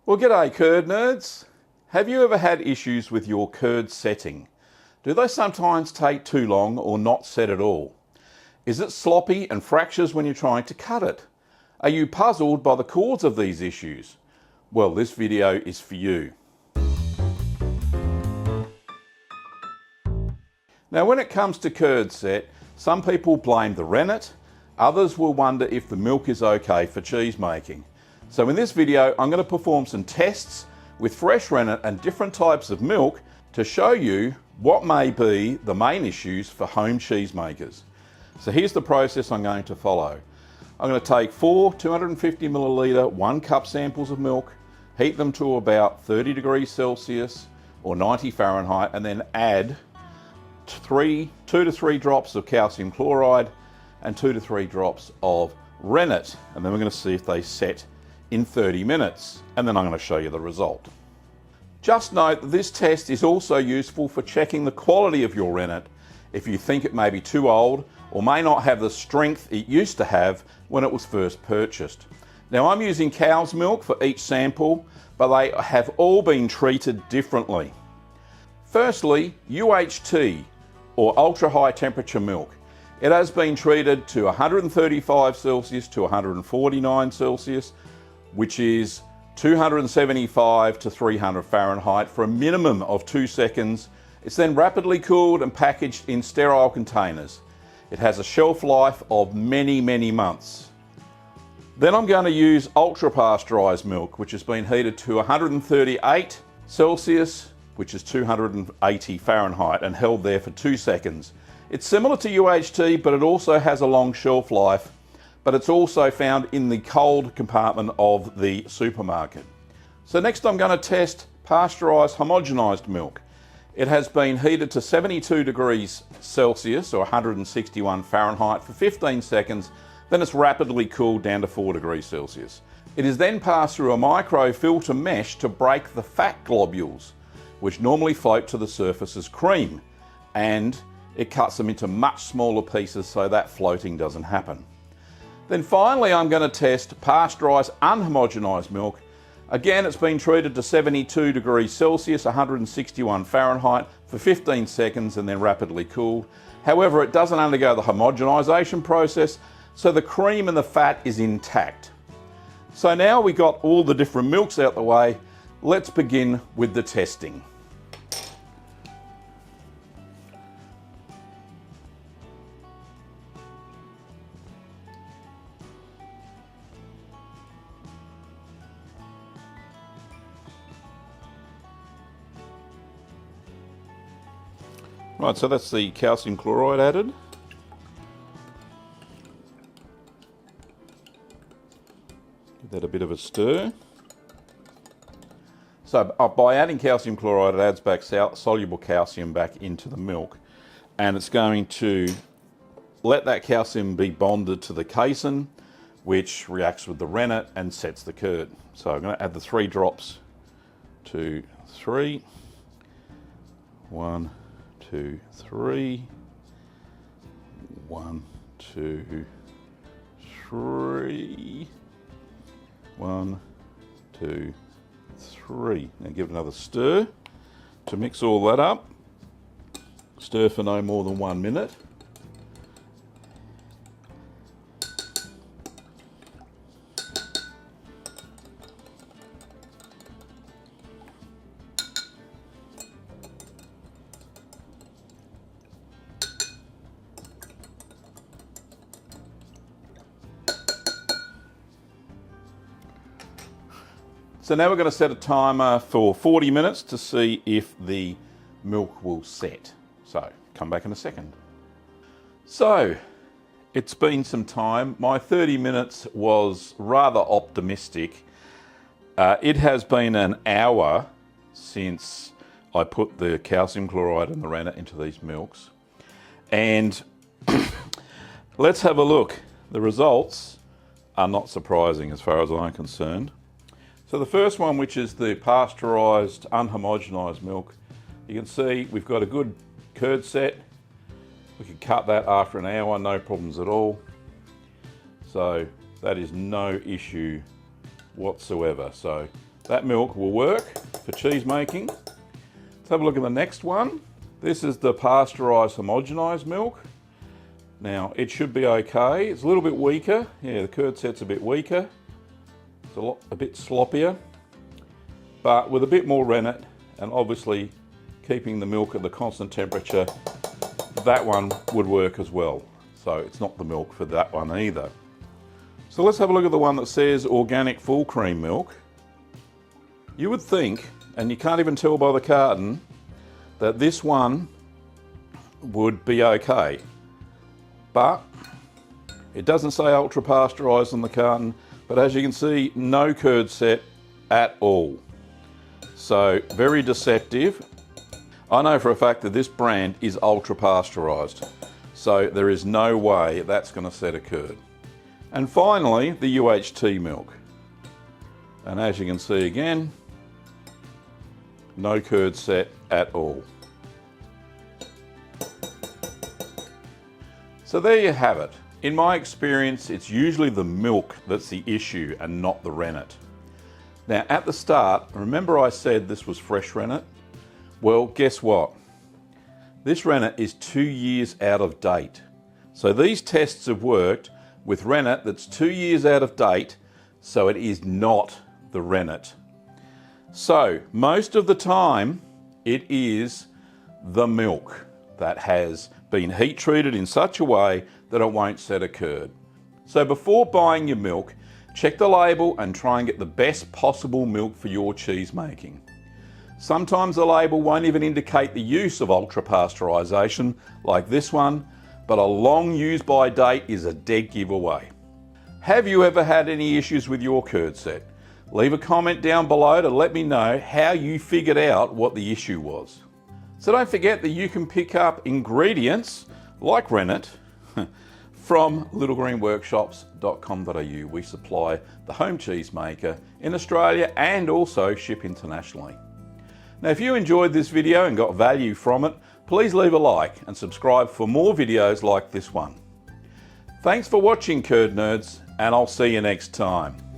Well, g'day curd nerds. Have you ever had issues with your curd setting? Do they sometimes take too long or not set at all? Is it sloppy and fractures when you're trying to cut it? Are you puzzled by the cause of these issues? Well, this video is for you. Now, when it comes to curd set, some people blame the rennet, others will wonder if the milk is okay for cheese making. So in this video, I'm going to perform some tests with fresh rennet and different types of milk to show you what may be the main issues for home cheese makers. So here's the process I'm going to follow. I'm going to take 4 250 milliliter 1 cup samples of milk, heat them to about 30 degrees Celsius or 90 Fahrenheit, and then add 2 to 3 drops of calcium chloride and 2 to 3 drops of rennet. And then we're going to see if they set in 30 minutes, and then I'm going to show you the result. Just note that this test is also useful for checking the quality of your rennet if you think it may be too old or may not have the strength it used to have when it was first purchased. Now, I'm using cow's milk for each sample, but they have all been treated differently. Firstly, UHT, or ultra high temperature milk. It has been treated to 135 Celsius to 149 Celsius, which is 275 to 300 Fahrenheit for a minimum of 2 seconds. It's then rapidly cooled and packaged in sterile containers. It has a shelf life of many, many months. Then I'm going to use ultra pasteurized milk, which has been heated to 138 Celsius, which is 280 Fahrenheit, and held there for 2 seconds. It's similar to UHT, but it also has a long shelf life, but it's also found in the cold compartment of the supermarket. So next I'm going to test pasteurized homogenized milk. It has been heated to 72 degrees Celsius or 161 Fahrenheit for 15 seconds, then it's rapidly cooled down to 4 degrees Celsius. It is then passed through a microfilter mesh to break the fat globules, which normally float to the surface as cream, and it cuts them into much smaller pieces so that floating doesn't happen. Then finally, I'm going to test pasteurized unhomogenized milk. Again, it's been treated to 72 degrees Celsius, 161 Fahrenheit for 15 seconds and then rapidly cooled. However, it doesn't undergo the homogenization process, so the cream and the fat is intact. So now we got all the different milks out the way, let's begin with the testing. Right, so that's the calcium chloride added. Give that a bit of a stir. So by adding calcium chloride, it adds back soluble calcium back into the milk, and it's going to let that calcium be bonded to the casein, which reacts with the rennet and sets the curd. So I'm going to add the 3 drops to 3. 1, 2, 3. 1, 2, 3. 1, 2, 3. Now give it another stir to mix all that up. Stir for no more than 1 minute. So now we're going to set a timer for 40 minutes to see if the milk will set. So come back in a second. So it's been some time. My 30 minutes was rather optimistic. It has been an hour since I put the calcium chloride and the rennet into these milks. And let's have a look. The results are not surprising as far as I'm concerned. So the first one, which is the pasteurized unhomogenized milk, you can see we've got a good curd set. We can cut that after an hour, no problems at all. So that is no issue whatsoever. So that milk will work for cheese making. Let's have a look at the next one. This is the pasteurised homogenised milk. Now, it should be okay. It's a little bit weaker. Yeah, the curd set's a bit weaker. It's a bit sloppier, but with a bit more rennet and obviously keeping the milk at the constant temperature, that one would work as well. So it's not the milk for that one either. So let's have a look at the one that says organic full cream milk. You would think, and you can't even tell by the carton, that this one would be okay. But it doesn't say ultra pasteurised on the carton, but as you can see, no curd set at all. So very deceptive. I know for a fact that this brand is ultra pasteurised, so there is no way that's going to set a curd. And finally, the UHT milk. And as you can see again, no curd set at all. So there you have it. In my experience, it's usually the milk that's the issue and not the rennet. Now at the start, remember I said this was fresh rennet? Well, guess what? This rennet is 2 years out of date. So these tests have worked with rennet that's 2 years out of date, so it is not the rennet. So most of the time, it is the milk that has been heat treated in such a way that it won't set a curd. So before buying your milk, check the label and try and get the best possible milk for your cheese making. Sometimes the label won't even indicate the use of ultra pasteurisation like this one, but a long use by date is a dead giveaway. Have you ever had any issues with your curd set? Leave a comment down below to let me know how you figured out what the issue was. So don't forget that you can pick up ingredients like rennet from littlegreenworkshops.com.au. We supply the home cheese maker in Australia and also ship internationally. Now, if you enjoyed this video and got value from it, please leave a like and subscribe for more videos like this one. Thanks for watching, Curd Nerds, and I'll see you next time.